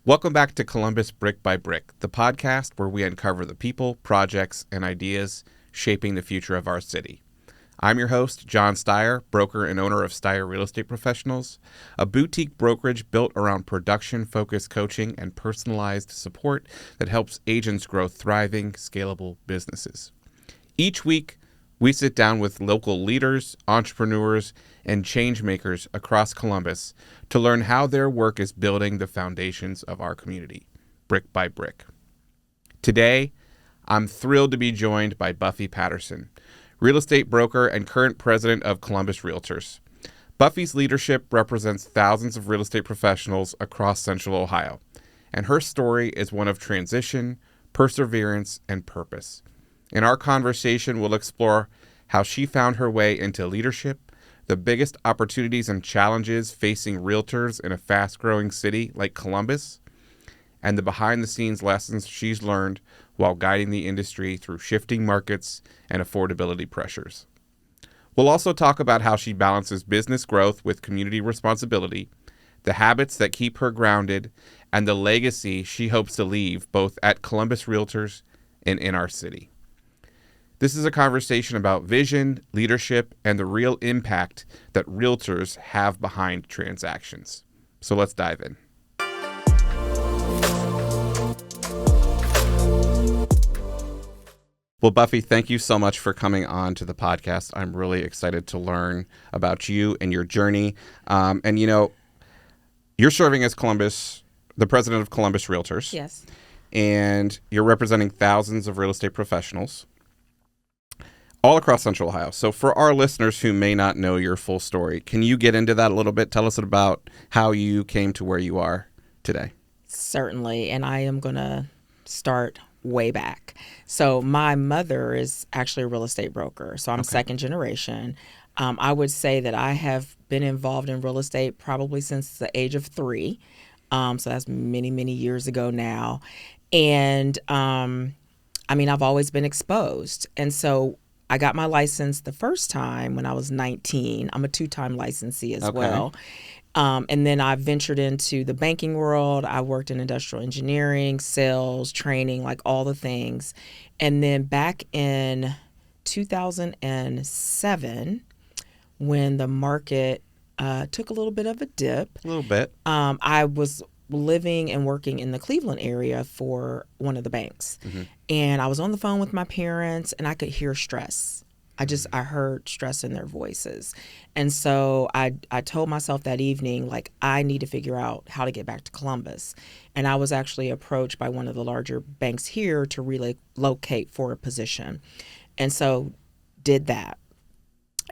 Welcome back to Columbus Brick by Brick, the podcast where we uncover the people, projects, and ideas shaping the future of our city. I'm your host, Jon Styer, broker and owner of Styer Real Estate Professionals, a boutique brokerage built around production-focused coaching and personalized support that helps agents grow thriving, scalable businesses. Each week, we sit down with local leaders, entrepreneurs, and change makers across Columbus to learn how their work is building the foundations of our community, brick by brick. Today, I'm thrilled to be joined by Buffie Patterson, real estate broker and current president of Columbus REALTORS. Buffie's leadership represents thousands of real estate professionals across Central Ohio, and her story is one of transition, perseverance, and purpose. In our conversation, we'll explore how she found her way into leadership, the biggest opportunities and challenges facing realtors in a fast-growing city like Columbus, and the behind-the-scenes lessons she's learned while guiding the industry through shifting markets and affordability pressures. We'll also talk about how she balances business growth with community responsibility, the habits that keep her grounded, and the legacy she hopes to leave both at Columbus REALTORS and in our city. This is a conversation about vision, leadership, and the real impact that realtors have behind transactions. So let's dive in. Well, Buffie, thank you so much for coming on to the podcast. I'm really excited to learn about you and your journey. You're serving as the president of Columbus REALTORS. Yes. And you're representing thousands of real estate professionals all across Central Ohio. So for our listeners who may not know your full story, can you get into that a little bit? Tell us about how you came to where you are today. Certainly. And I am going to start way back. So my mother is actually a real estate broker. So I'm second generation. I would say that I have been involved in real estate probably since the age of 3. So that's many, many years ago now. And I've always been exposed. And so I got my license the first time when I was 19. I'm a 2-time licensee as well. And then I ventured into the banking world. I worked in industrial engineering, sales, training, like all the things. And then back in 2007, when the market took a little bit of a dip. A little bit. I was living and working in the Cleveland area for one of the banks. Mm-hmm. And I was on the phone with my parents and I could hear stress. I heard stress in their voices. And so I told myself that evening, like, I need to figure out how to get back to Columbus. And I was actually approached by one of the larger banks here to relocate for a position. And so did that.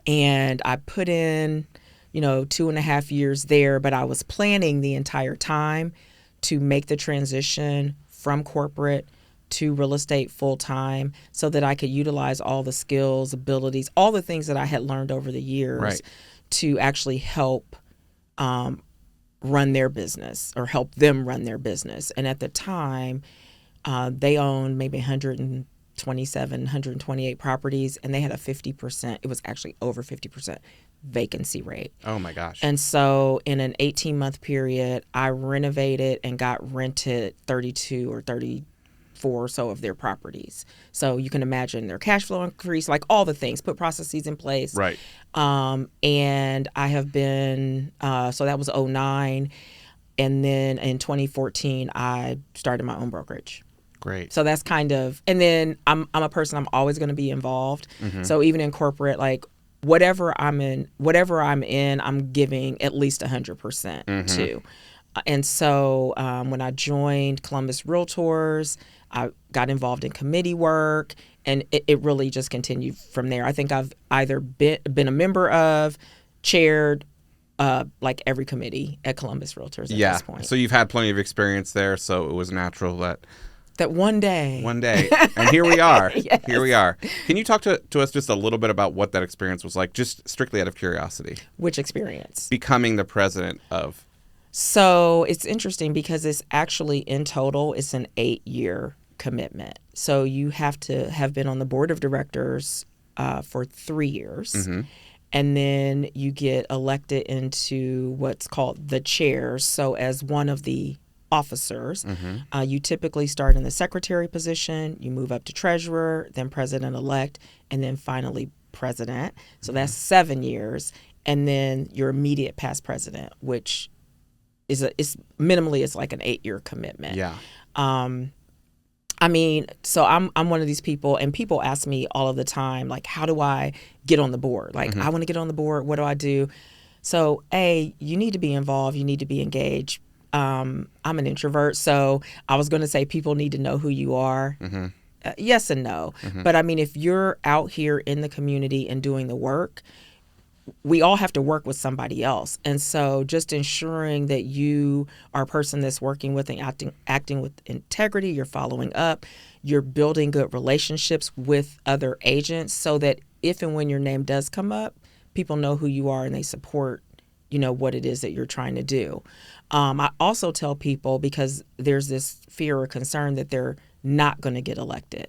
And I put in 2.5 years there, but I was planning the entire time to make the transition from corporate to real estate full time so that I could utilize all the skills, abilities, all the things that I had learned over the years to actually help run their business or help them run their business. And at the time, they owned maybe 128 properties, and they had a 50%, it was actually over 50% vacancy rate. Oh my gosh. And so in an 18-month period, I renovated and got rented 32 or 34 or so of their properties. So you can imagine their cash flow increase, like all the things, put processes in place. Right. And I have been, so that was 2009. And then in 2014, I started my own brokerage. Great. So that's kind of, and then I'm a person, I'm always going to be involved. Mm-hmm. So even in corporate, like whatever I'm in, I'm giving at least 100% to. And so when I joined Columbus REALTORS, I got involved in committee work, and it really just continued from there. I think I've either been a member of, chaired, like every committee at Columbus REALTORS at this point. So you've had plenty of experience there, so it was natural that one day, and here we are. Yes. Here we are. Can you talk to us just a little bit about what that experience was like, just strictly out of curiosity? Which experience? Becoming the president of. So it's interesting because it's actually, in total, it's an 8-year commitment. So you have to have been on the board of directors for 3 years. Mm-hmm. And then you get elected into what's called the chairs. So as one of the officers. You typically start in the secretary position, you move up to treasurer, then president-elect, and then finally president. So that's 7 years. And then your immediate past president, which is minimally it's like an 8-year commitment. Yeah. I mean, so I'm one of these people, and people ask me all of the time, like, how do I get on the board? Like, I want to get on the board. What do I do? So, you need to be involved. You need to be engaged. I'm an introvert, so I was going to say people need to know who you are. Yes and no. But I mean, if you're out here in the community and doing the work, we all have to work with somebody else. And so just ensuring that you are a person that's working with and acting with integrity, you're following up, you're building good relationships with other agents so that if and when your name does come up, people know who you are and they support, what it is that you're trying to do. I also tell people, because there's this fear or concern that they're not going to get elected.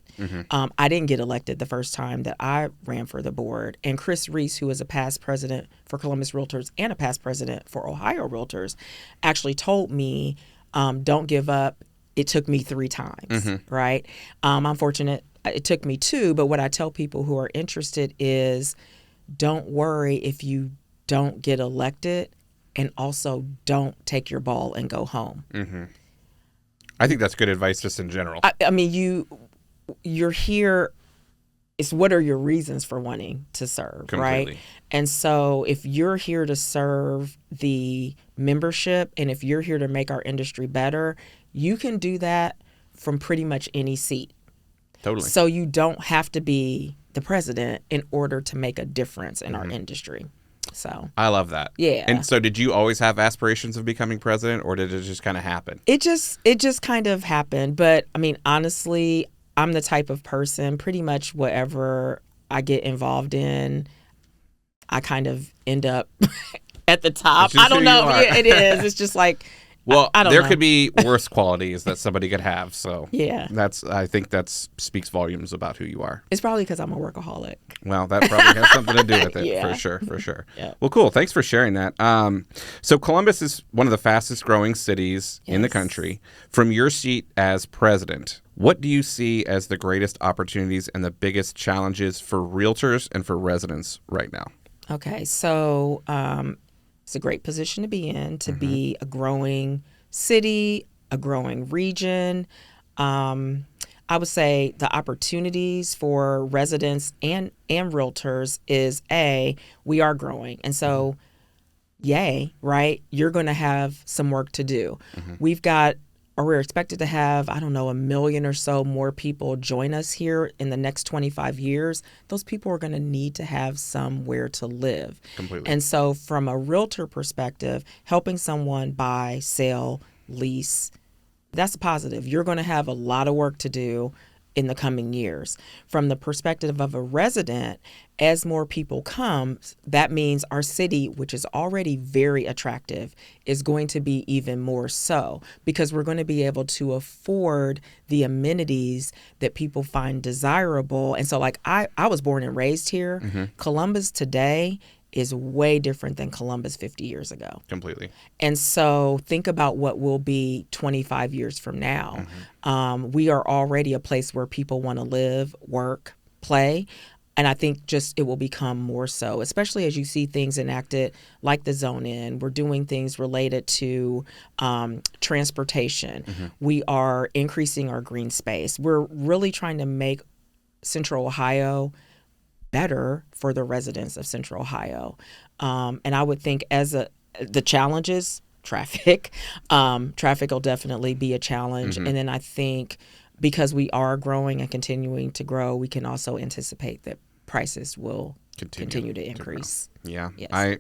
I didn't get elected the first time that I ran for the board. And Chris Reese, who is a past president for Columbus Realtors and a past president for Ohio Realtors, actually told me, don't give up. It took me 3 times, right? I'm fortunate. It took me 2. But what I tell people who are interested is don't worry if you don't get elected, and also don't take your ball and go home. I think that's good advice just in general. I mean, you're here. It's what are your reasons for wanting to serve, Completely. Right? And so if you're here to serve the membership and if you're here to make our industry better, you can do that from pretty much any seat. Totally. So you don't have to be the president in order to make a difference in our industry. So I love that. Yeah. And so did you always have aspirations of becoming president, or did it just kind of happen? It just kind of happened. But I mean, honestly, I'm the type of person, pretty much whatever I get involved in, I kind of end up at the top. I don't know. Yeah, it is. It's just like, well, I don't there know. could be worse qualities that somebody could have. So Yeah. I think that speaks volumes about who you are. It's probably because I'm a workaholic. Well, that probably has something to do with it. Yeah. For sure. Yeah. Well, cool. Thanks for sharing that. So Columbus is one of the fastest growing cities in the Yes. country. From your seat as president, what do you see as the greatest opportunities and the biggest challenges for realtors and for residents right now? Okay, so it's a great position to be in, to be a growing city, a growing region. I would say the opportunities for residents and realtors is we are growing. And so, yay, right? You're going to have some work to do. We're expected to have, 1 million or so more people join us here in the next 25 years. Those people are going to need to have somewhere to live. Completely. And so from a realtor perspective, helping someone buy, sell, lease, that's a positive. You're going to have a lot of work to do in the coming years. From the perspective of a resident, as more people come, that means our city, which is already very attractive, is going to be even more so, because we're going to be able to afford the amenities that people find desirable. And so, like, I was born and raised here. Columbus today is way different than Columbus 50 years ago. Completely. And so think about what will be 25 years from now. We are already a place where people want to live, work, play. And I think just it will become more so, especially as you see things enacted like the Zone In. We're doing things related to transportation. We are increasing our green space. We're really trying to make Central Ohio better for the residents of Central Ohio. And I would think the challenges, traffic will definitely be a challenge. And then I think because we are growing and continuing to grow, we can also anticipate that prices will continue to increase. Yeah. Yes.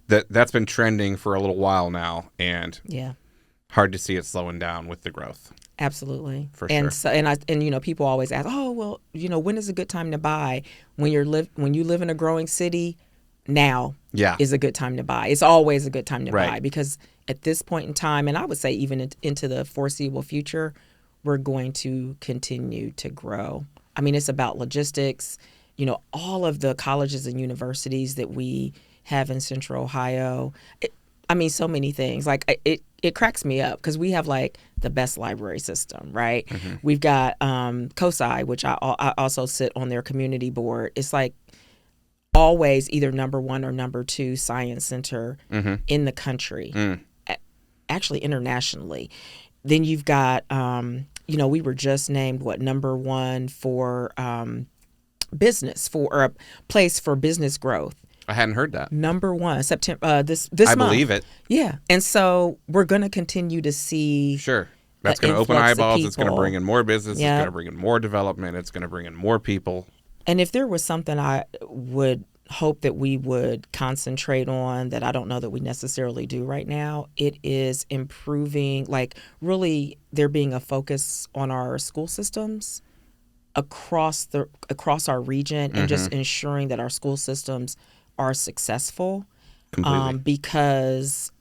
That's been trending for a little while now, and Yeah. hard to see it slowing down with the growth. Absolutely. For and sure. So people always ask, oh, well, when is a good time to buy? When you live in a growing city, now is a good time to buy. It's always a good time to buy, because at this point in time, and I would say even into the foreseeable future, we're going to continue to grow. I mean, it's about logistics. All of the colleges and universities that we have in Central Ohio. I mean, so many things. Like it cracks me up because we have like the best library system, right? We've got COSI, which I also sit on their community board. It's like always either #1 or #2 science center in the country, actually internationally. Then you've got, we were just named #1 for business, for a place for business growth. I hadn't heard that. #1 September this I month. believe it. Yeah, and so we're going to continue to see. Sure, that's going to open eyeballs. It's going to bring in more business. It's going to bring in more development. It's going to bring in more people. And if there was something I would hope that we would concentrate on that I don't know that we necessarily do right now, it is improving, like really there being a focus on our school systems across our region and just ensuring that our school systems are successful. Completely. Because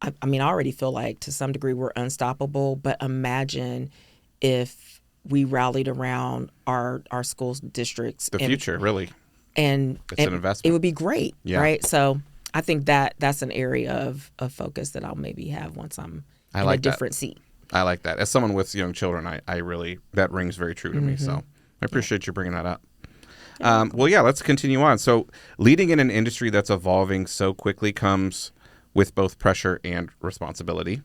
I mean, I already feel like to some degree we're unstoppable, but imagine if we rallied around our school districts. The future, really. And it's an investment. It would be great, yeah. right? So I think that's an area of focus that I'll maybe have once I'm in a different seat. I like that. As someone with young children, I really, that rings very true to me. So I appreciate you bringing that up. Let's continue on. So leading in an industry that's evolving so quickly comes with both pressure and responsibility.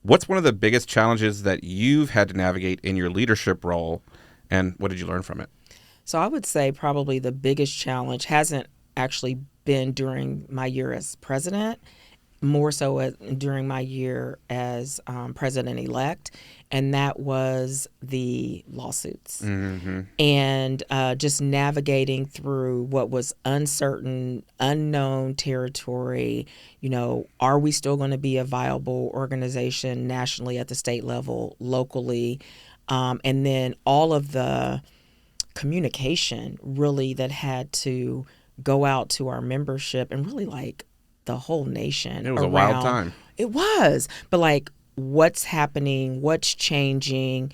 What's one of the biggest challenges that you've had to navigate in your leadership role, and what did you learn from it? So I would say probably the biggest challenge hasn't actually been during my year as president, more so during my year as president-elect, and that was the lawsuits. And just navigating through what was uncertain, unknown territory. Are we still going to be a viable organization nationally at the state level, locally? And then all of the communication really that had to go out to our membership and really like the whole nation. It was a wild time. It was. But like what's happening, what's changing,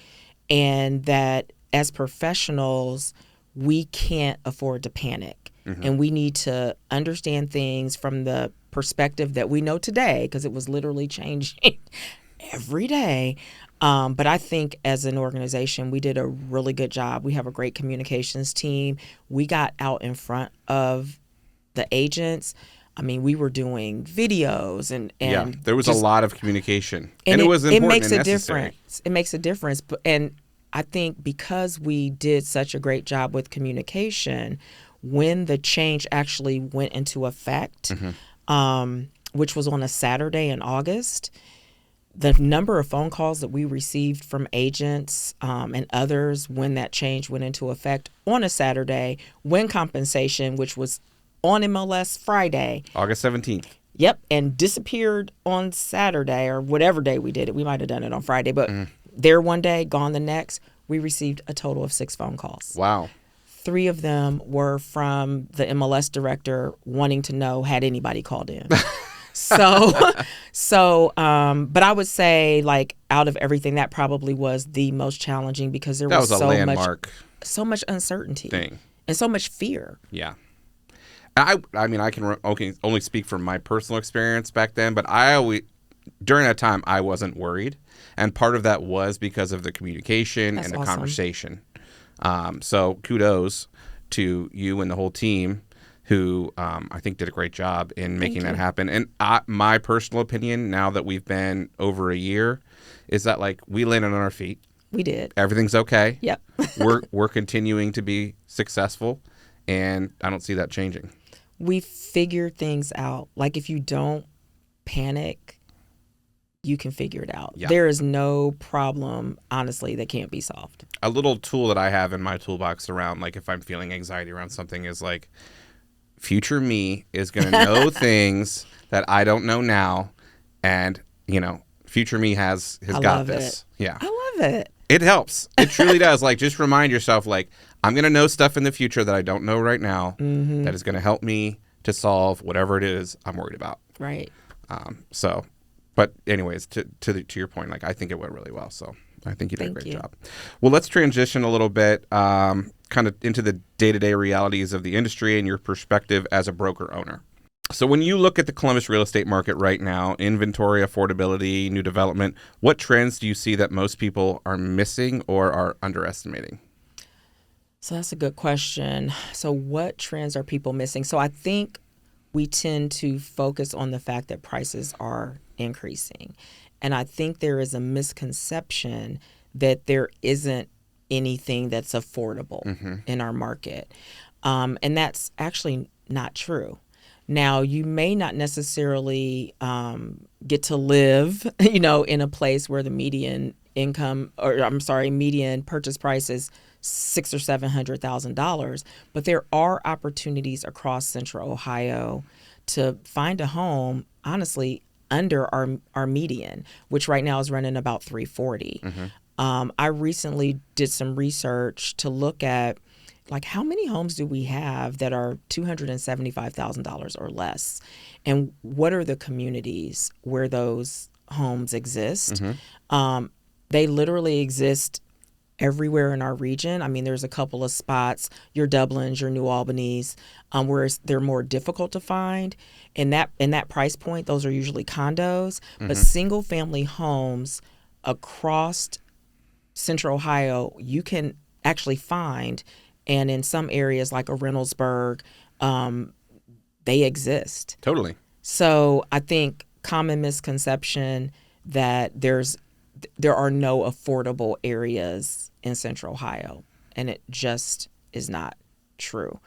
and that as professionals, we can't afford to panic. And we need to understand things from the perspective that we know today, because it was literally changing every day. But I think as an organization, we did a really good job. We have a great communications team. We got out in front of the agents. I mean, we were doing videos and there was a lot of communication, and it was important. It makes and a necessary. difference. It makes a difference. And I think because we did such a great job with communication, when the change actually went into effect, which was on a Saturday in August, the number of phone calls that we received from agents and others when that change went into effect on a Saturday, when compensation, which was on MLS Friday. August 17th. Yep, and disappeared on Saturday or whatever day we did it. We might have done it on Friday, but there one day, gone the next. We received a total of 6 phone calls. Wow. 3 of them were from the MLS director wanting to know, had anybody called in? But I would say, like, out of everything, that probably was the most challenging because there was a landmark so much uncertainty thing and so much fear. Yeah. I mean, I can only speak from my personal experience back then, but during that time, I wasn't worried. And part of that was because of the communication and the conversation. So kudos to you and the whole team who I think did a great job in making that happen. And my personal opinion, now that we've been over a year, is that like we landed on our feet. We did. Everything's okay. Yep. We're continuing to be successful, and I don't see that changing. We figured things out. Like if you don't panic, you can figure it out. Yeah. There is no problem, honestly, that can't be solved. A little tool that I have in my toolbox around, like if I'm feeling anxiety around something, is like, future me is going to know things that I don't know now, and future me has got this. Yeah, I love it. It helps. It truly does. Like, just remind yourself, like, I'm going to know stuff in the future that I don't know right now that is going to help me to solve whatever it is I'm worried about. Right. But anyways, to your point, like, I think it went really well. So I think you did a great job. Well, let's transition a little bit kind of into the day-to-day realities of the industry and your perspective as a broker owner. So when you look at the Columbus real estate market right now, inventory, affordability, new development, what trends do you see that most people are missing or are underestimating? So that's a good question. So what trends are people missing? So I think we tend to focus on the fact that prices are increasing. And I think there is a misconception that there isn't anything that's affordable in our market. And that's actually not true. Now, you may not necessarily get to live, in a place where the median income, median purchase price is $600,000 or $700,000, but there are opportunities across Central Ohio to find a home, honestly, under our median, which right now is running about 340. I recently did some research to look at how many homes do we have that are $275,000 or less, and what are the communities where those homes exist? They literally exist everywhere in our region. I mean, there's a couple of spots, your Dublins, your New Albany's, where they're more difficult to find. In that price point, those are usually condos, but single family homes across Central Ohio, you can actually find, and in some areas like a Reynoldsburg, they exist. Totally. So I think common misconception that there are no affordable areas in Central Ohio, and it just is not true.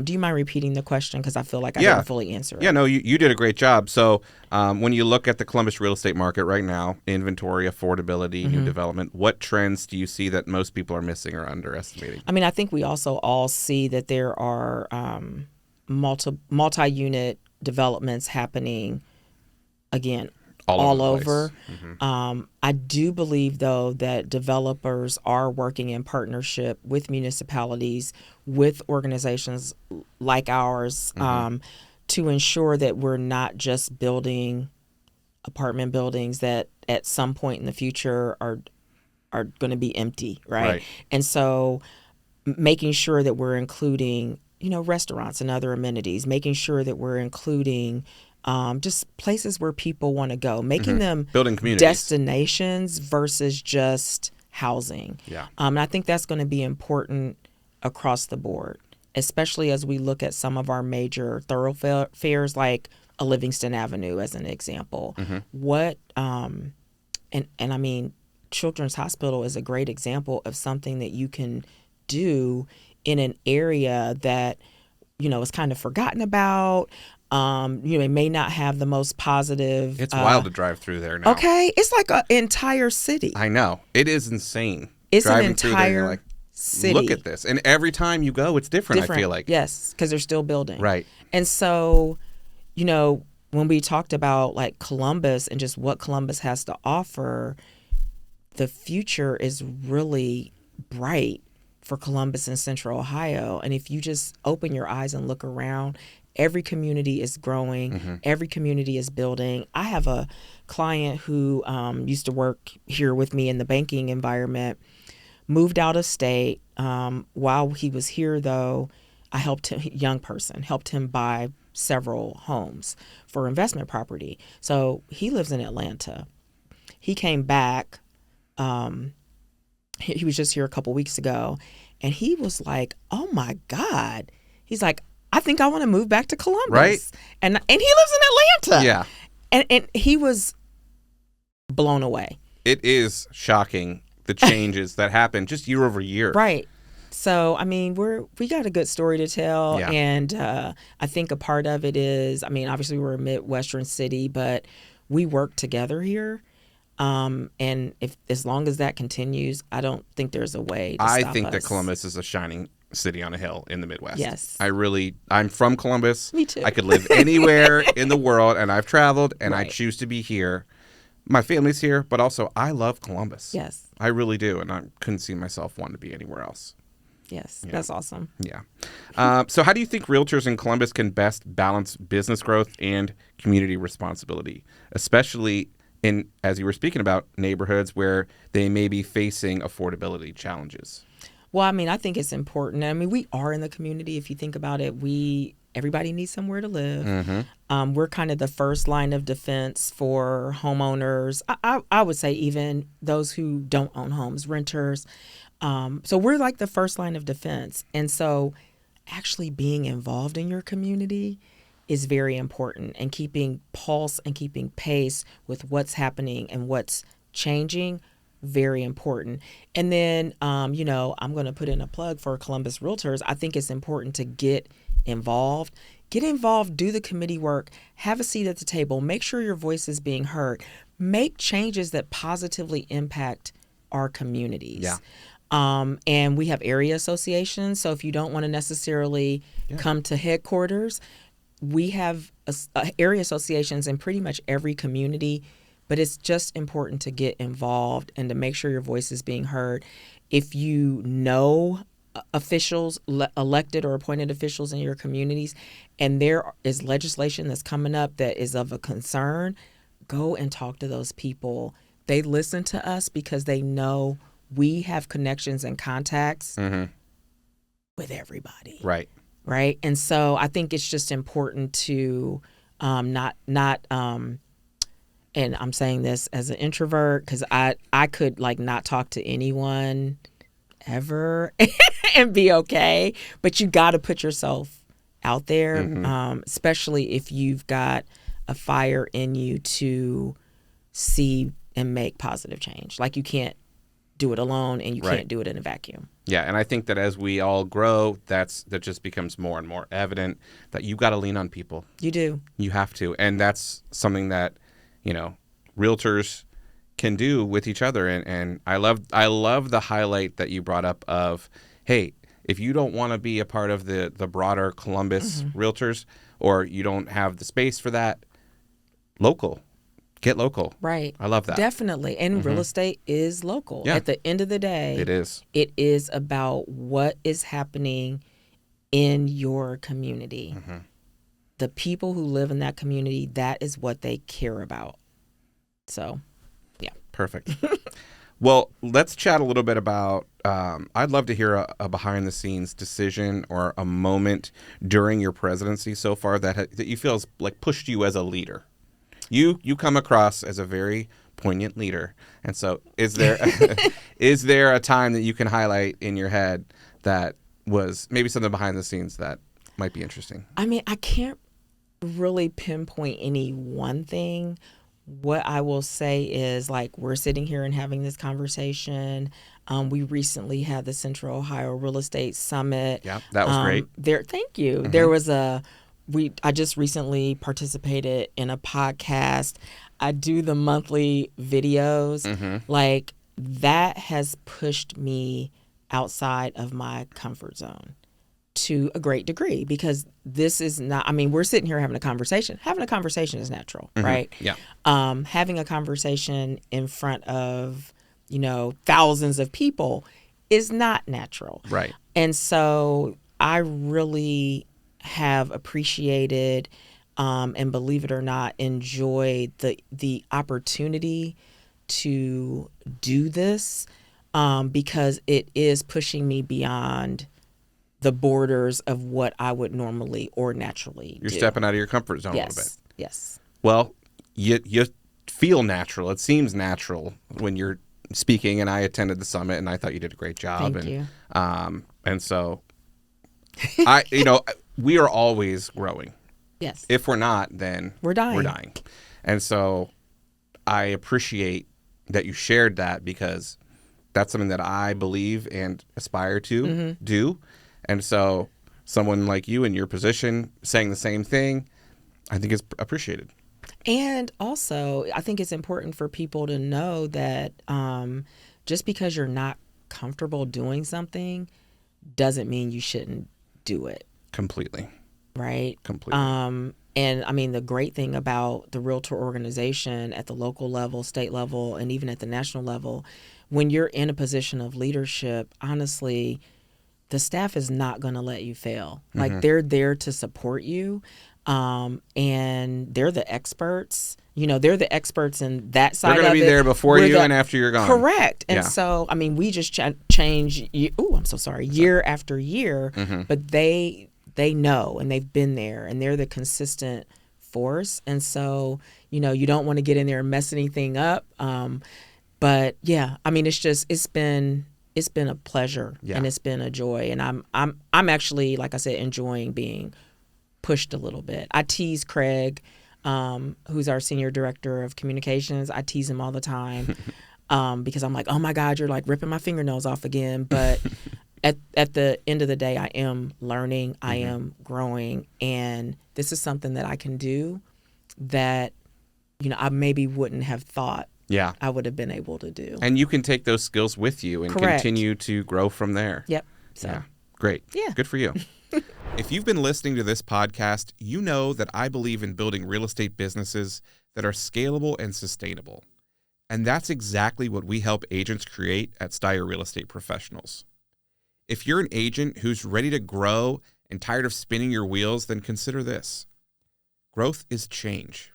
Do you mind repeating the question? Because I feel like I didn't fully answer it. Yeah, no, you did a great job. So when you look at the Columbus real estate market right now, inventory, affordability, new development, what trends do you see that most people are missing or underestimating? I mean, I think we also all see that there are multi-unit developments happening, again, all over. I do believe, though, that developers are working in partnership with municipalities, with organizations like ours, to ensure that we're not just building apartment buildings that at some point in the future are going to be empty, right? And so making sure that we're including, restaurants and other amenities, making sure that we're including just places where people want to go, making them building communities, destinations versus just housing. And I think that's going to be important across the board, especially as we look at some of our major thoroughfares like a Livingston Avenue as an example. What and I mean, Children's Hospital is a great example of something that you can do in an area that is kind of forgotten about. It may not have the most positive. It's wild to drive through there now. Okay, it's like an entire city. I know, it is insane. It's driving an through there, you're entire city. Look at this, and every time you go, it's different. I feel like yes, because they're still building. Right. And so, when we talked about like Columbus and just what Columbus has to offer, the future is really bright for Columbus and Central Ohio. And if you just open your eyes and look around, every community is growing. Every community is building. I have a client who used to work here with me in the banking environment, moved out of state. While he was here, though, I helped him, young person, helped him buy several homes for investment property. So he lives in Atlanta. He came back. He was just here a couple weeks ago, and he was like, "Oh my God!" He's like, "I think I want to move back to Columbus." Right. And he lives in Atlanta. Yeah. And he was blown away. It is shocking the changes that happen just year over year. Right. So, I mean, we got a good story to tell. Yeah. And I think a part of it is, I mean, obviously we're a Midwestern city, but we work together here. And as long as that continues, I don't think there's a way to stop I think us. that Columbus is a shining city on a hill in the Midwest. Yes. I'm from Columbus. Me too. I could live anywhere in the world, and I've traveled, and I Right. choose to be here. My family's here, but also I love Columbus. Yes. I really do, and I couldn't see myself wanting to be anywhere else. Yes. Yeah. That's awesome. Yeah. So how do you think realtors in Columbus can best balance business growth and community responsibility, especially in, as you were speaking about, neighborhoods where they may be facing affordability challenges? Well, I mean, I think it's important. I mean, we are in the community. If you think about it, we everybody needs somewhere to live. Mm-hmm. We're kind of the first line of defense for homeowners. I would say even those who don't own homes, renters. So we're like the first line of defense. And so actually being involved in your community is very important, and keeping pulse and keeping pace with what's happening and what's changing, very important. And then, I'm going to put in a plug for Columbus Realtors. I think it's important to get involved. Get involved, do the committee work, have a seat at the table, make sure your voice is being heard, make changes that positively impact our communities. Yeah. And we have area associations. So if you don't want to necessarily come to headquarters, we have area associations in pretty much every community, but it's just important to get involved and to make sure your voice is being heard. If you know officials, elected or appointed officials in your communities, and there is legislation that's coming up that is of a concern, go and talk to those people. They listen to us because they know we have connections and contacts with everybody. Right. Right. And so I think it's just important to not and I'm saying this as an introvert because I could like not talk to anyone ever and be okay. But you got to put yourself out there, especially if you've got a fire in you to see and make positive change. Like you can't do it alone, and you can't do it in a vacuum. Yeah, and I think that as we all grow, that just becomes more and more evident that you got to lean on people. You do. You have to, and that's something that realtors can do with each other. And I love the highlight that you brought up of, hey, if you don't want to be a part of the broader Columbus realtors, or you don't have the space for that, get local. Right. I love that. Definitely. And real estate is local. Yeah. At the end of the day, It is. It is about what is happening in your community. The people who live in that community, that is what they care about. So, yeah. Perfect. Well, let's chat a little bit about, I'd love to hear a behind-the-scenes decision or a moment during your presidency so far that you feel has like pushed you as a leader. You come across as a very poignant leader. And so is there a time that you can highlight in your head that was maybe something behind the scenes that might be interesting? I mean, I can't really pinpoint any one thing. What I will say is, like, we're sitting here and having this conversation. We recently had the Central Ohio Real Estate Summit. Yeah, that was great. Thank you. There was I just recently participated in a podcast. I do the monthly videos. Like, that has pushed me outside of my comfort zone to a great degree, because this is not, I mean, we're sitting here having a conversation. Having a conversation is natural, right? Yeah. Having a conversation in front of, thousands of people is not natural. Right. And so I really have appreciated and, believe it or not, enjoyed the opportunity to do this because it is pushing me beyond the borders of what I would normally or naturally You're do. stepping out of your comfort zone a little bit. Yes. Well, you feel natural. It seems natural when you're speaking, and I attended the summit, and I thought you did a great job. Thank you. And so we are always growing. Yes. If we're not, then We're dying. And so I appreciate that you shared that, because that's something that I believe and aspire to do. And so someone like you in your position saying the same thing, I think is appreciated. And also, I think it's important for people to know that just because you're not comfortable doing something doesn't mean you shouldn't do it. Completely. Right? Completely. And I mean, the great thing about the Realtor organization at the local level, state level, and even at the national level, when you're in a position of leadership, honestly, the staff is not going to let you fail. Like, they're there to support you. And they're the experts. They're the experts in that side of it. They're going to be there before you and after you're gone. Correct. And so, I mean, we just change. I'm so sorry. Year after year, but they they know and they've been there and they're the consistent force. And so, you don't want to get in there and mess anything up. But yeah, I mean, it's been a pleasure and it's been a joy. And I'm actually, like I said, enjoying being pushed a little bit. I tease Craig, who's our senior director of communications. I tease him all the time because I'm like, oh my God, you're like ripping my fingernails off again. But at the end of the day, I am learning, I am growing, and this is something that I can do that, I maybe wouldn't have thought I would have been able to do. And you can take those skills with you and continue to grow from there. Yep. So. Yeah. Great. Yeah. Good for you. If you've been listening to this podcast, you know that I believe in building real estate businesses that are scalable and sustainable. And that's exactly what we help agents create at Styer Real Estate Professionals. If you're an agent who's ready to grow and tired of spinning your wheels, then consider this. Growth is change.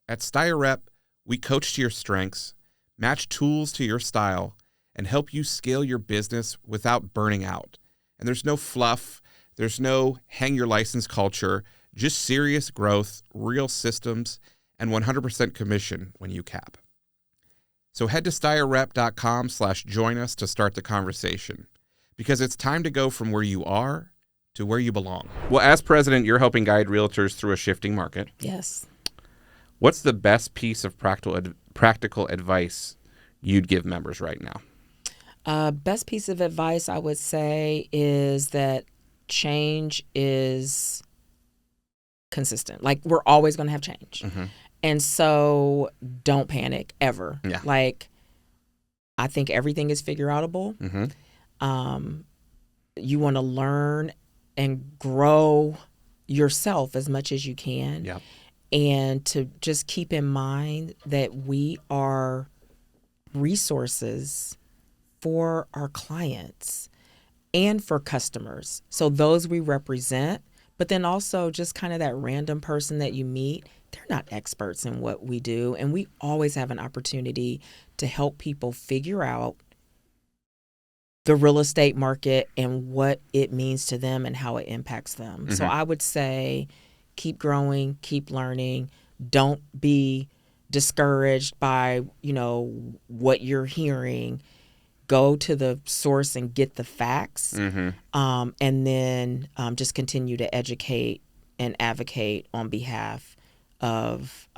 At Styer Rep, we coach to your strengths, match tools to your style, and help you scale your business without burning out. And there's no fluff, there's no hang your license culture, just serious growth, real systems, and 100% commission when you cap. So head to styrrep.com/join us to start the conversation, because it's time to go from where you are to where you belong. Well, as president, you're helping guide realtors through a shifting market. Yes. What's the best piece of practical advice you'd give members right now? Best piece of advice I would say is that change is consistent. Like, we're always going to have change. And so don't panic ever. Yeah. Like, I think everything is figure outable. You want to learn and grow yourself as much as you can. Yep. And to just keep in mind that we are resources for our clients and for customers. So those we represent, but then also just kind of that random person that you meet, they're not experts in what we do. And we always have an opportunity to help people figure out the real estate market and what it means to them and how it impacts them. So I would say keep growing, keep learning. Don't be discouraged by, what you're hearing. Go to the source and get the facts, and then just continue to educate and advocate on behalf of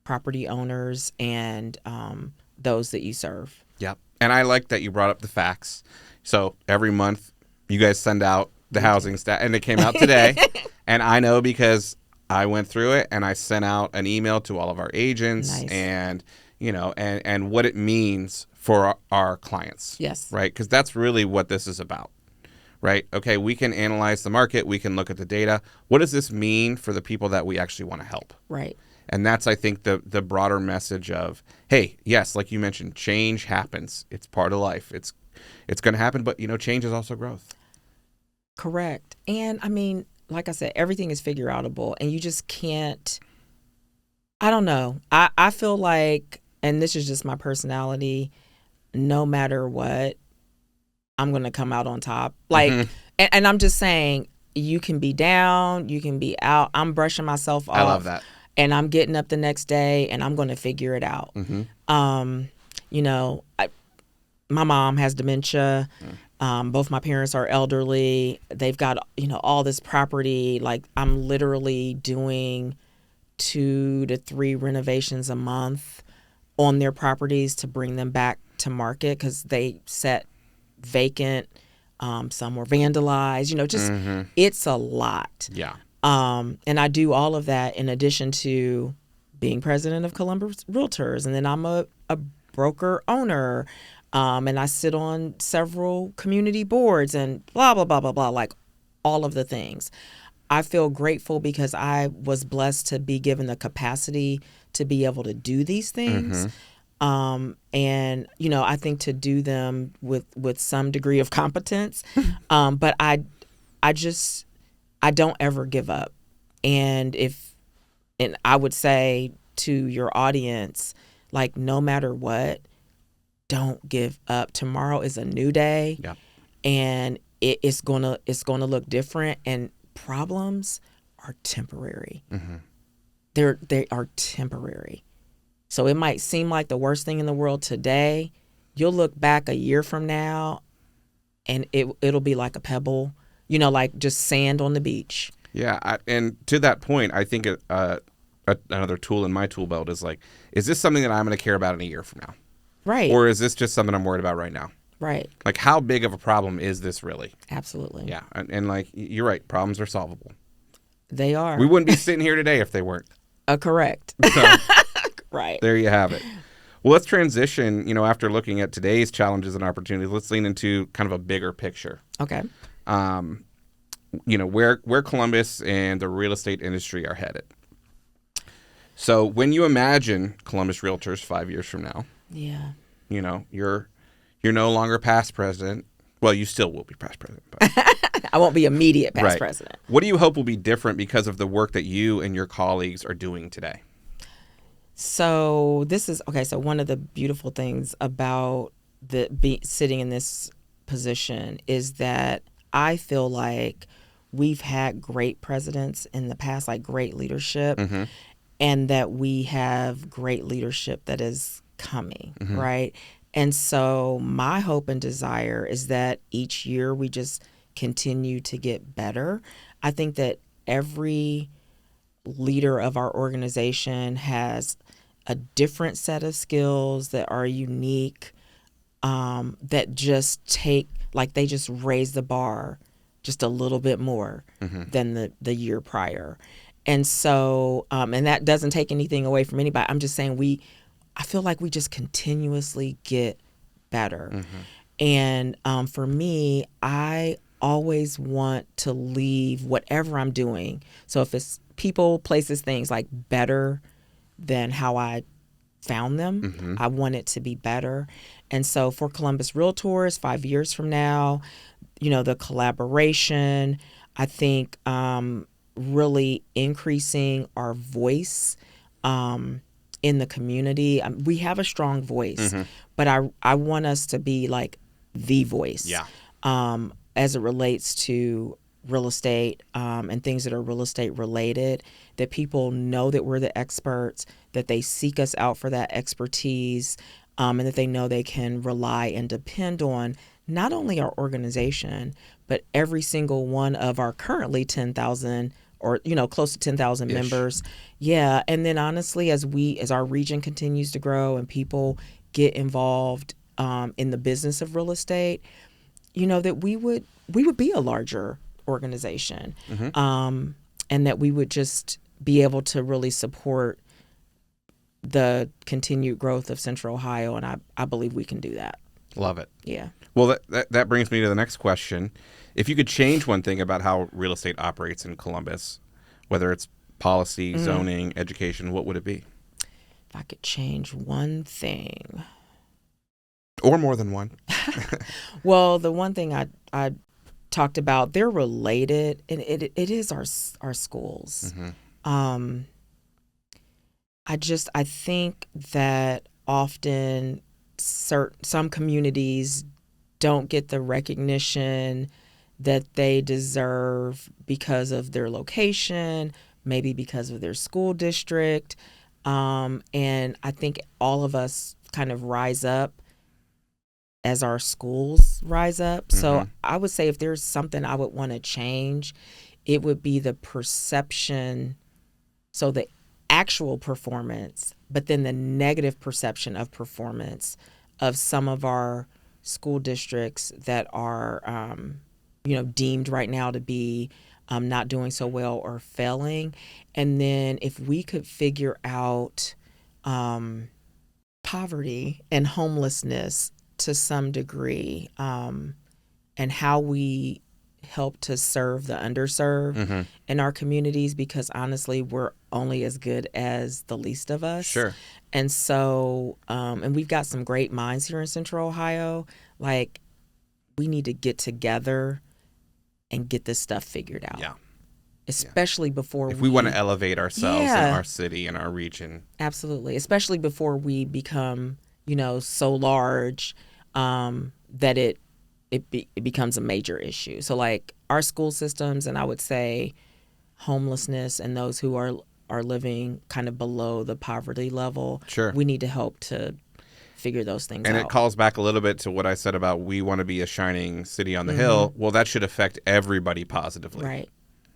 property owners and those that you serve. Yep. And I like that you brought up the facts. So every month you guys send out the housing stat, and it came out today. And I know because I went through it and I sent out an email to all of our agents. Nice. And, and what it means for our clients. Yes. Right? Because that's really what this is about. Right? Okay, we can analyze the market. We can look at the data. What does this mean for the people that we actually want to help? Right. And that's, I think, the broader message of, hey, yes, like you mentioned, change happens. It's part of life. It's going to happen, but, change is also growth. Correct. And, I mean, like I said, everything is figure outable, and you just can't, I don't know. I feel like, and this is just my personality, no matter what, I'm going to come out on top. Like, and I'm just saying, you can be down, you can be out. I'm brushing myself off. I love that. And I'm getting up the next day and I'm going to figure it out. My mom has dementia. Both my parents are elderly. They've got, all this property. Like, I'm literally doing 2 to 3 renovations a month on their properties to bring them back to market because they sat vacant. Some were vandalized, it's a lot. Yeah. And I do all of that in addition to being president of Columbus Realtors. And then I'm a broker owner. And I sit on several community boards and blah, blah, blah, blah, blah, like all of the things. I feel grateful because I was blessed to be given the capacity to be able to do these things. And, I think to do them with some degree of competence. But I don't ever give up. And I would say to your audience, like, no matter what, don't give up. Tomorrow is a new day. Yeah. And it's gonna look different. And problems are temporary. Mm-hmm. They are temporary. So it might seem like the worst thing in the world today. You'll look back a year from now and it'll be like a pebble, like just sand on the beach. Yeah, and to that point, I think another tool in my tool belt is like, is this something that I'm going to care about in a year from now? Right. Or is this just something I'm worried about right now? Right. Like, how big of a problem is this really? Absolutely. Yeah, and like, you're right, problems are solvable. They are. We wouldn't be sitting here today if they weren't. Correct. So, right. there you have it. Well, let's transition, after looking at today's challenges and opportunities, let's lean into kind of a bigger picture. Okay. Where Columbus and the real estate industry are headed. So when you imagine Columbus Realtors 5 years from now, yeah, you're no longer past president. Well, you still will be past president. But I won't be immediate past right. president. What do you hope will be different because of the work that you and your colleagues are doing today? So so one of the beautiful things about sitting in this position is that I feel like we've had great presidents in the past, like great leadership, Mm-hmm. and that we have great leadership that is coming, Mm-hmm. right? And so my hope and desire is that each year we just continue to get better. I think that every leader of our organization has a different set of skills that are unique, that just they just raise the bar just a little bit more Mm-hmm. than the year prior. And so, and that doesn't take anything away from anybody. I'm just saying I feel like we just continuously get better. Mm-hmm. And for me, I always want to leave whatever I'm doing. So if it's people, places, things, like better than how I found them, Mm-hmm. I want it to be better. And so for Columbus Realtors, 5 years from now, the collaboration, I think really increasing our voice in the community. We have a strong voice, Mm-hmm. but I want us to be like the voice. Yeah. As it relates to real estate and things that are real estate related, that people know that we're the experts, that they seek us out for that expertise, and that they know they can rely and depend on not only our organization, but every single one of our currently 10,000 or close to 10,000 members. Yeah, and then honestly, as our region continues to grow and people get involved in the business of real estate, that we would be a larger organization, Mm-hmm. and that we would just be able to really support the continued growth of Central Ohio, and I believe we can do that. Love it. Yeah. Well, that brings me to the next question. If you could change one thing about how real estate operates in Columbus, whether it's policy, zoning, education, what would it be? If I could change one thing. Or more than one. Well, the one thing I talked about, they're related, and it is our schools. Mm-hmm. I think that often some communities don't get the recognition that they deserve because of their location, maybe because of their school district. And I think all of us kind of rise up as our schools rise up. Mm-hmm. So I would say if there's something I would want to change, it would be the perception, so the actual performance, but then the negative perception of performance of some of our school districts that are, deemed right now to be not doing so well or failing. And then if we could figure out poverty and homelessness to some degree, and how we help to serve the underserved in our communities, because honestly, we're only as good as the least of us. Sure. And so, and we've got some great minds here in Central Ohio. Like, we need to get together and get this stuff figured out. Yeah. Especially before if we want to elevate ourselves Yeah. and our city and our region. Absolutely. Especially before we become, so large that it it becomes a major issue. So like our school systems, and I would say homelessness and those who are living kind of below the poverty level, Sure. we need to help to figure those things out. And it calls back a little bit to what I said about we want to be a shining city on the hill. Well, that should affect everybody positively. Right.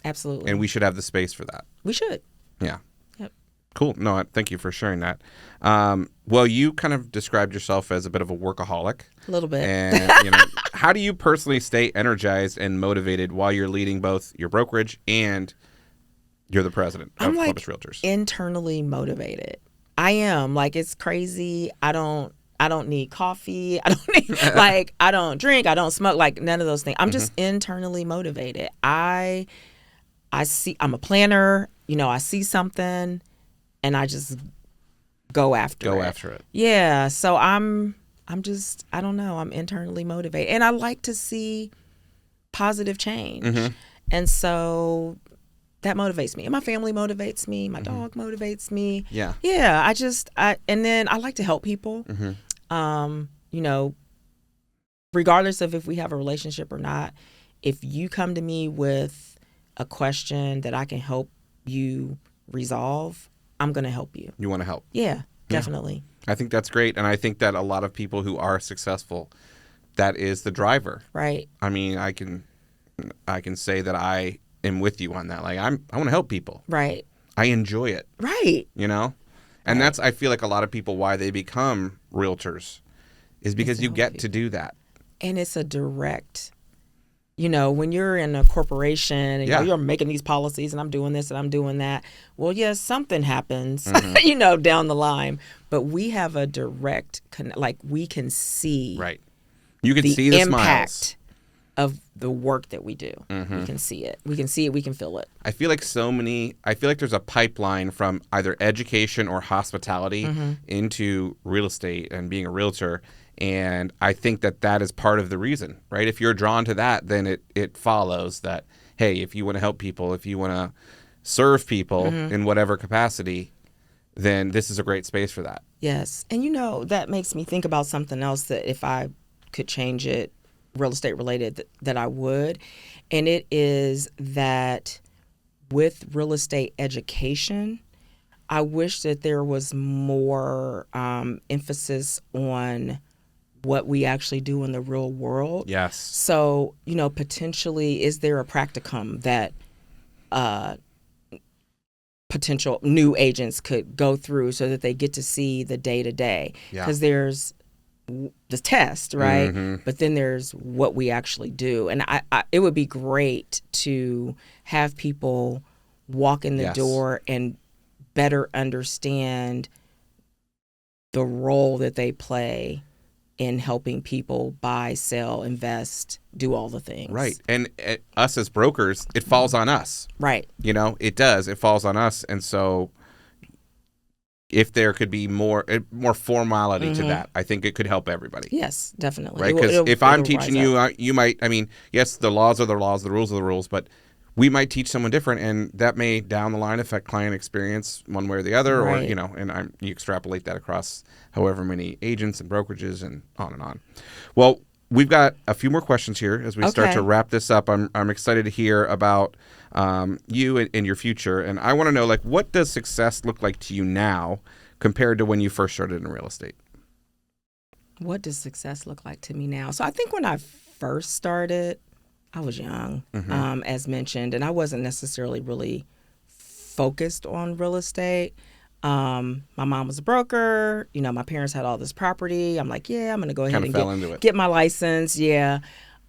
Absolutely. And we should have the space for that. We should. Yeah. Yep. Cool. No, thank you for sharing that. Well, you kind of described yourself as a bit of a workaholic. A little bit. And, how do you personally stay energized and motivated while you're leading both your brokerage and you're the president of Columbus Realtors? Internally motivated. I am. Like, it's crazy. I don't need coffee. I don't need, I don't drink. I don't smoke. Like, none of those things. I'm just internally motivated. I'm a planner. I see something and I just go after it. Yeah. So I'm just, I don't know. I'm internally motivated. And I like to see positive change. And so that motivates me. And my family motivates me. My dog motivates me. Yeah. Yeah. And then I like to help people. Regardless of if we have a relationship or not, if you come to me with a question that I can help you resolve, I'm going to help you. You want to help? Yeah, definitely. I think that's great. And I think that a lot of people who are successful, that is the driver. Right. I mean, I can say that I am with you on that. Like, I want to help people. Right. I enjoy it. Right. And that's, I feel like a lot of people, why they become realtors is because you get to do that. And it's a direct, when you're in a corporation and you're making these policies and I'm doing this and I'm doing that. Well, yes, something happens, down the line, but we have a direct, we can see. Right. You can see the impact smiles of the work that we do. We can see it. We can see it. We can feel it. I feel like there's a pipeline from either education or hospitality into real estate and being a realtor. And I think that is part of the reason, right? If you're drawn to that, then it follows that, hey, if you want to help people, if you want to serve people in whatever capacity, then this is a great space for that. Yes. And that makes me think about something else that if I could change it, real estate related, that I would. And it is that with real estate education, I wish that there was more emphasis on what we actually do in the real world. Yes. So, potentially, is there a practicum that potential new agents could go through so that they get to see the day-to-day? Because there's the test, right? But then there's what we actually do. And it would be great to have people walk in the door and better understand the role that they play in helping people buy, sell, invest, do all the things. Right. And us as brokers, it falls on us. Right. It does. It falls on us. And so if there could be more formality to that, I think it could help everybody. Yes, definitely. Right? Because if I'm teaching you might, yes, the laws are the laws, the rules are the rules, but we might teach someone different, and that may down the line affect client experience one way or the other, right. or and you extrapolate that across however many agents and brokerages and on and on. Well, we've got a few more questions here as we start to wrap this up. I'm excited to hear about you and your future, and I want to know, what does success look like to you now compared to when you first started in real estate? What does success look like to me now? So I think when I first started, I was young, as mentioned, and I wasn't necessarily really focused on real estate. My mom was a broker. My parents had all this property. I'm like, I'm going to go ahead and get my license. Yeah.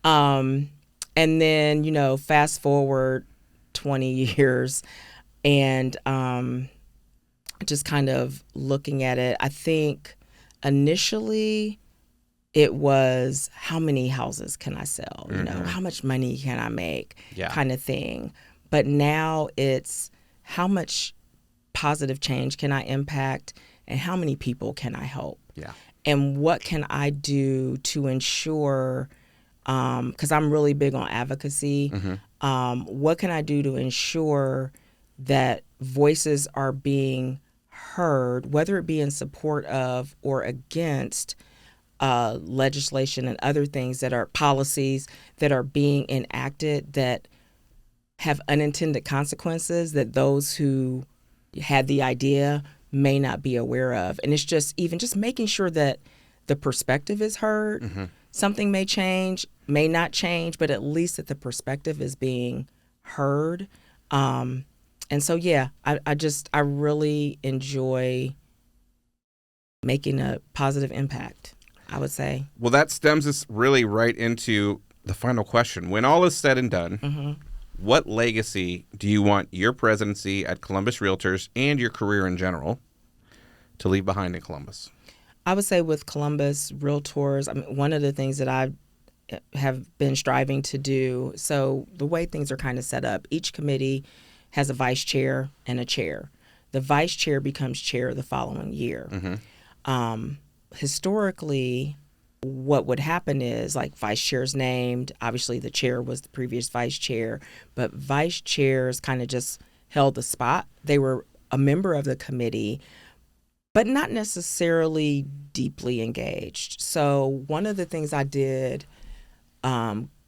And then, fast forward 20 years and just kind of looking at it, I think initially it was how many houses can I sell? How much money can I make? Kind of thing. But now it's how much positive change can I impact and how many people can I help? Yeah. And what can I do to ensure, because I'm really big on advocacy, what can I do to ensure that voices are being heard, whether it be in support of or against legislation and other things that are policies that are being enacted that have unintended consequences that those who had the idea may not be aware of. And it's just even just making sure that the perspective is heard. Mm-hmm. Something may change, may not change, but at least that the perspective is being heard. And so, yeah, I really enjoy making a positive impact, I would say. Well, that stems us really right into the final question. When all is said and done, Mm-hmm. what legacy do you want your presidency at Columbus Realtors and your career in general to leave behind in Columbus? I would say with Columbus Realtors, I mean, one of the things that I have been striving to do, so the way things are kind of set up, each committee has a vice chair and a chair. The vice chair becomes chair the following year. Mm-hmm. Historically, what would happen is like vice chair's named, obviously the chair was the previous vice chair, but vice chairs kind of just held the spot. They were a member of the committee, but not necessarily deeply engaged. So one of the things I did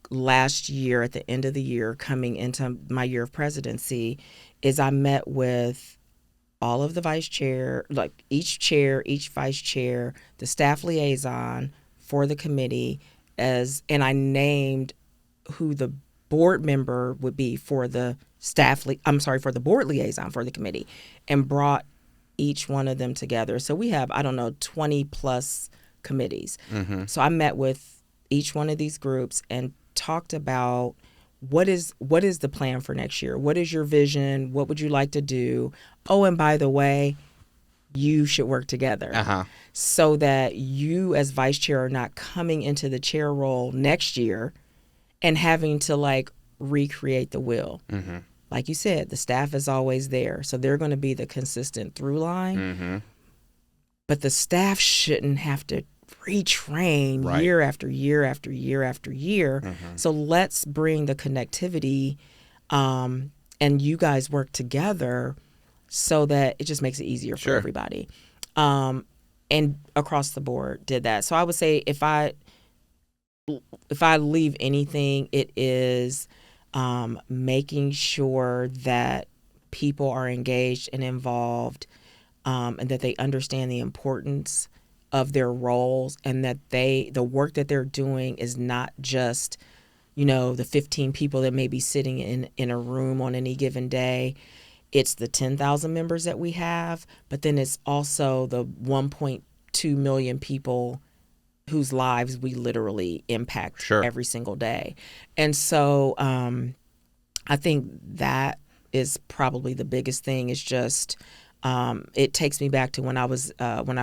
last year at the end of the year, coming into my year of presidency, is I met with all of the vice chair, like each chair, each vice chair, the staff liaison for the committee, and I named who the board member would be for the for the board liaison for the committee, and brought each one of them together. So we have, 20 plus committees. Mm-hmm. So I met with each one of these groups and talked about what is the plan for next year? What is your vision? What would you like to do? Oh, and by the way, you should work together so that you as vice chair are not coming into the chair role next year and having to like recreate the wheel. Mm-hmm. Like you said, the staff is always there. So they're going to be the consistent through line. Mm-hmm. But the staff shouldn't have to retrain year after year after year after year. Mm-hmm. So let's bring the connectivity and you guys work together so that it just makes it easier for everybody. And across the board did that. So I would say if I leave anything, it is making sure that people are engaged and involved, and that they understand the importance of their roles, and that the work that they're doing is not just, the 15 people that may be sitting in a room on any given day. It's the 10,000 members that we have, but then it's also the 1.2 million people whose lives we literally impact every single day. And so I think that is probably the biggest thing, is just it takes me back to when I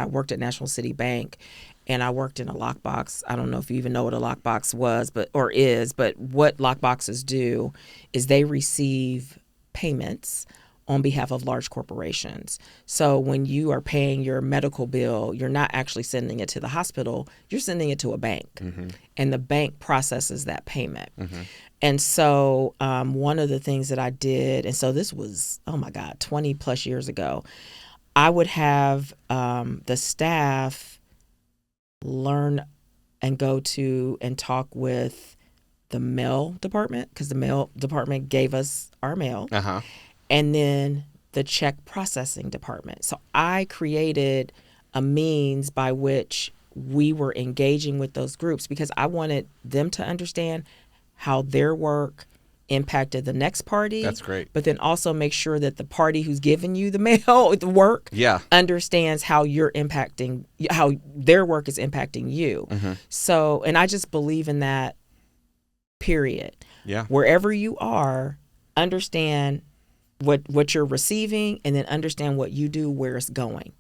worked at National City Bank, and I worked in a lockbox. I don't know if you even know what a lockbox was, but what lockboxes do is they receive payments on behalf of large corporations. So when you are paying your medical bill, you're not actually sending it to the hospital, you're sending it to a bank. Mm-hmm. And the bank processes that payment. Mm-hmm. And so one of the things that I did, and so this was, 20 plus years ago, I would have the staff learn and go to and talk with the mail department, because the mail department gave us our mail. Uh-huh. And then the check processing department. So I created a means by which we were engaging with those groups, because I wanted them to understand how their work impacted the next party. That's great. But then also make sure that the party who's giving you the mail, the work, understands how how their work is impacting you. Mm-hmm. So, and I just believe in that, period. Yeah. Wherever you are, understand what you're receiving, and then understand what you do, where it's going.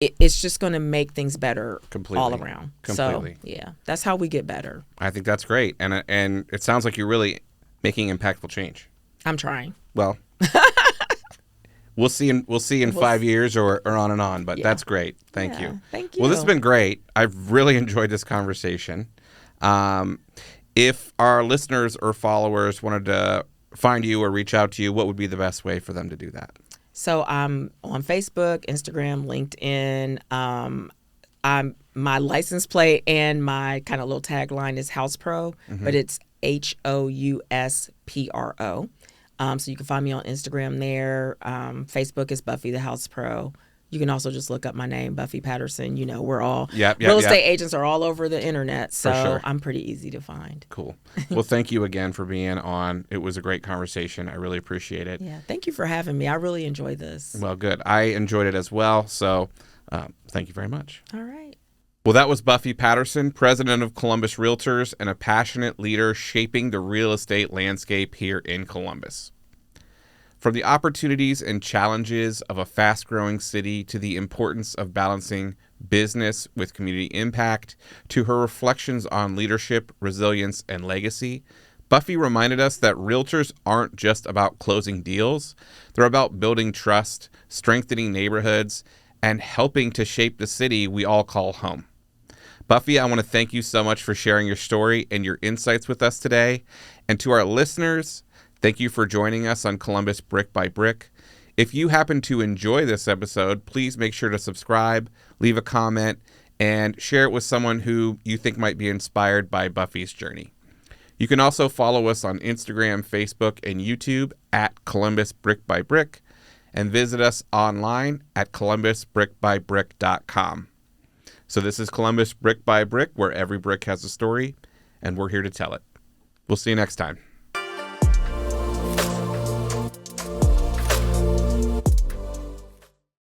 It's just going to make things better all around. Completely. So, yeah, that's how we get better. I think that's great. And it sounds like you're really making impactful change. I'm trying. Well, we'll see in 5 years or on and on, but that's great. Thank you. Thank you. Well, this has been great. I've really enjoyed this conversation. If our listeners or followers wanted to find you or reach out to you, what would be the best way for them to do that? So I'm on Facebook, Instagram, LinkedIn. my license plate and my kind of little tagline is House Pro, but it's HOUSPRO. So you can find me on Instagram there. Facebook is Buffy the House Pro. You can also just look up my name, Buffie Patterson. You know, we're all real estate agents are all over the internet, so I'm pretty easy to find. Cool. Well, thank you again for being on. It was a great conversation. I really appreciate it. Yeah, thank you for having me. I really enjoyed this. Well, good. I enjoyed it as well, so thank you very much. All right. Well, that was Buffie Patterson, president of Columbus Realtors and a passionate leader shaping the real estate landscape here in Columbus. From the opportunities and challenges of a fast-growing city to the importance of balancing business with community impact to her reflections on leadership, resilience, and legacy, Buffie reminded us that realtors aren't just about closing deals. They're about building trust, strengthening neighborhoods, and helping to shape the city we all call home. Buffie, I want to thank you so much for sharing your story and your insights with us today. And to our listeners, thank you for joining us on Columbus Brick by Brick. If you happen to enjoy this episode, please make sure to subscribe, leave a comment, and share it with someone who you think might be inspired by Buffy's journey. You can also follow us on Instagram, Facebook, and YouTube at Columbus Brick by Brick, and visit us online at columbusbrickbybrick.com. So this is Columbus Brick by Brick, where every brick has a story, and we're here to tell it. We'll see you next time.